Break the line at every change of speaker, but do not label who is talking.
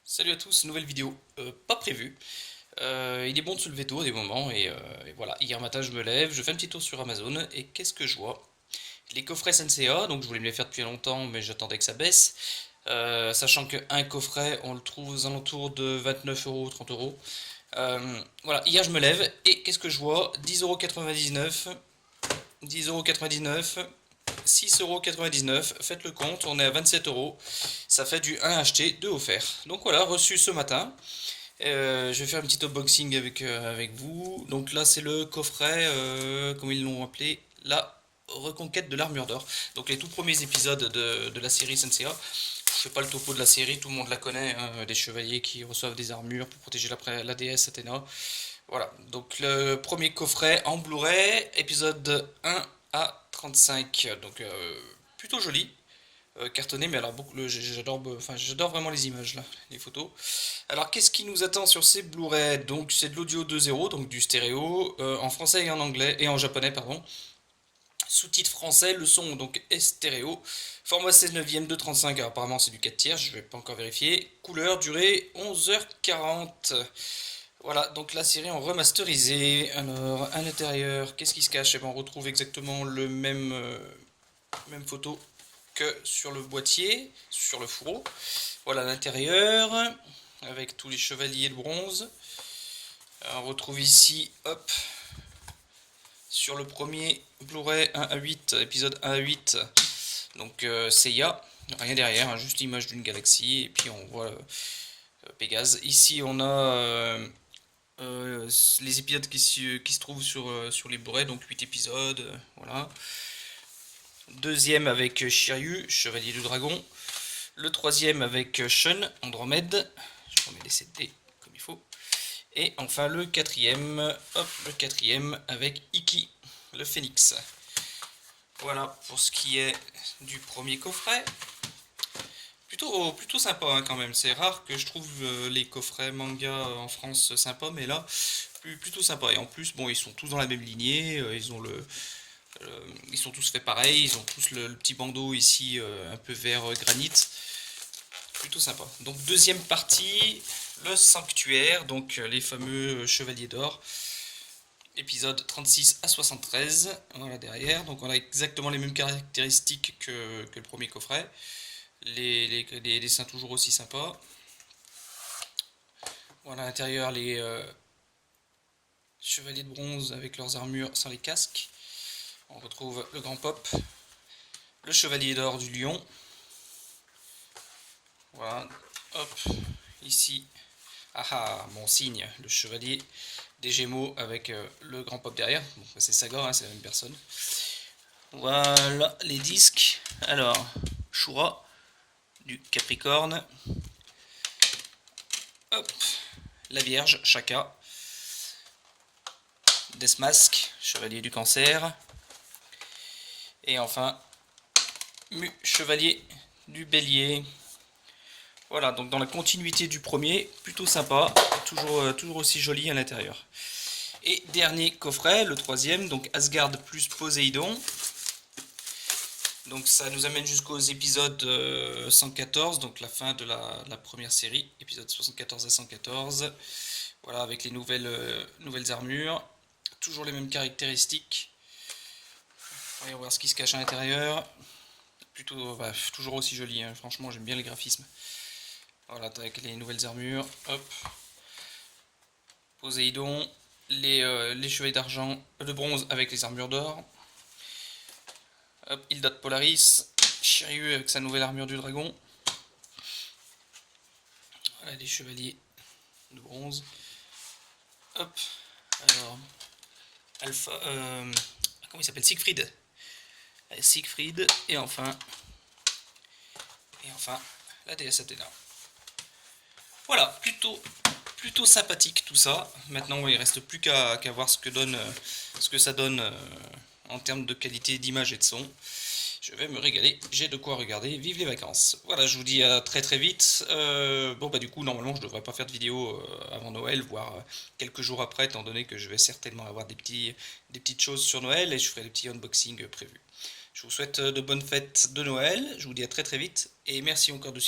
Salut à tous, nouvelle vidéo, pas prévue. Il est bon de se lever tôt à des moments et voilà, hier matin je me lève, je fais un petit tour sur Amazon et qu'est-ce que je vois? Les coffrets SNCA, donc je voulais me les faire depuis longtemps mais j'attendais que ça baisse. Sachant qu'un coffret on le trouve aux alentours de 29 euros, 30 euros. Voilà, hier je me lève et qu'est-ce que je vois? 10,99 euros, 10,99 euros, 6,99 €, faites le compte, on est à 27 euros. Ça fait du un acheté, 2 offert. Donc voilà, reçu ce matin. Je vais faire un petit unboxing avec vous. Donc là, c'est le coffret, comme ils l'ont appelé, la reconquête de l'armure d'or. Donc les tout premiers épisodes de la série SNCA. Je fais pas le topo de la série, tout le monde la connaît, hein, des chevaliers qui reçoivent des armures pour protéger la déesse Athéna. Voilà, donc le premier coffret en Blu-ray, épisode 1 à 35. Donc plutôt joli, cartonné, mais alors beaucoup, j'adore vraiment les images là, les photos. Alors qu'est-ce qui nous attend sur ces Blu-ray? Donc c'est de l'audio 2.0, donc du stéréo, en français et en anglais, et en japonais, pardon. Sous-titres français, le son donc est stéréo. Format 16 neuvième de 35, alors apparemment c'est du 4 tiers, je vais pas encore vérifier. Couleur, durée 11h40. Voilà, donc la série en remasterisé. Alors, à l'intérieur, qu'est-ce qui se cache? Eh ben, on retrouve exactement le même photo que sur le boîtier, sur le fourreau. Voilà l'intérieur, avec tous les chevaliers de bronze. Alors, on retrouve ici, hop, sur le premier Blu-ray 1 à 8, épisode 1 à 8, donc Seiya, rien derrière, hein, juste l'image d'une galaxie, et puis on voit Pégase. Ici on a les épisodes qui se trouvent sur les Blu-ray, donc 8 épisodes, voilà. Deuxième avec Shiryu, Chevalier du Dragon. Le troisième avec Shun, Andromède. Je remets les CD comme il faut. Et enfin le quatrième, hop, le quatrième avec Iki, le Phénix. Voilà pour ce qui est du premier coffret. Plutôt sympa hein, quand même. C'est rare que je trouve les coffrets manga en France sympas, mais là, plutôt sympa. Et en plus, bon, ils sont tous dans la même lignée. Ils sont tous faits pareil. Ils ont tous le petit bandeau ici, un peu vert granit. Plutôt sympa. Donc deuxième partie, le sanctuaire, donc les fameux chevaliers d'or. Épisode 36 à 73, voilà derrière. Donc on a exactement les mêmes caractéristiques que le premier coffret. Les dessins toujours aussi sympas. Voilà à l'intérieur les chevaliers de bronze avec leurs armures sans les casques. On retrouve le grand pop, le chevalier d'or du lion. Voilà, hop, ici, mon signe, le chevalier des Gémeaux avec le grand pop derrière. Bon, c'est Sagor, hein, c'est la même personne. Voilà les disques. Alors, Shura du Capricorne. Hop, la Vierge, Shaka. Deathmask, Chevalier du Cancer. Et enfin, Mu, Chevalier du Bélier. Voilà, donc dans la continuité du premier, plutôt sympa, toujours aussi joli à l'intérieur. Et dernier coffret, le troisième, donc Asgard plus Poséidon. Donc ça nous amène jusqu'aux épisodes 114, donc la fin de la première série, épisode 74 à 114. Voilà, avec les nouvelles armures, toujours les mêmes caractéristiques. Voyons voir ce qui se cache à l'intérieur. Toujours aussi joli, hein. Franchement j'aime bien les graphismes. Voilà, avec les nouvelles armures, hop. Poséidon, les chevaliers d'argent, de bronze avec les armures d'or. Hop, Hilda de Polaris, Shiryu avec sa nouvelle armure du dragon. Voilà les chevaliers de bronze. Hop, alors, Alpha, comment il s'appelle? Siegfried. Siegfried, et enfin, la déesse Athéna. Voilà, plutôt sympathique tout ça. Maintenant, il ne reste plus qu'à voir ce que ça donne en termes de qualité d'image et de son. Je vais me régaler, j'ai de quoi regarder, vive les vacances. Voilà, je vous dis à très très vite. Bon bah du coup, normalement, je devrais pas faire de vidéo avant Noël, voire quelques jours après, étant donné que je vais certainement avoir des petites choses sur Noël et je ferai des petits unboxings prévus. Je vous souhaite de bonnes fêtes de Noël, je vous dis à très très vite et merci encore de suivre.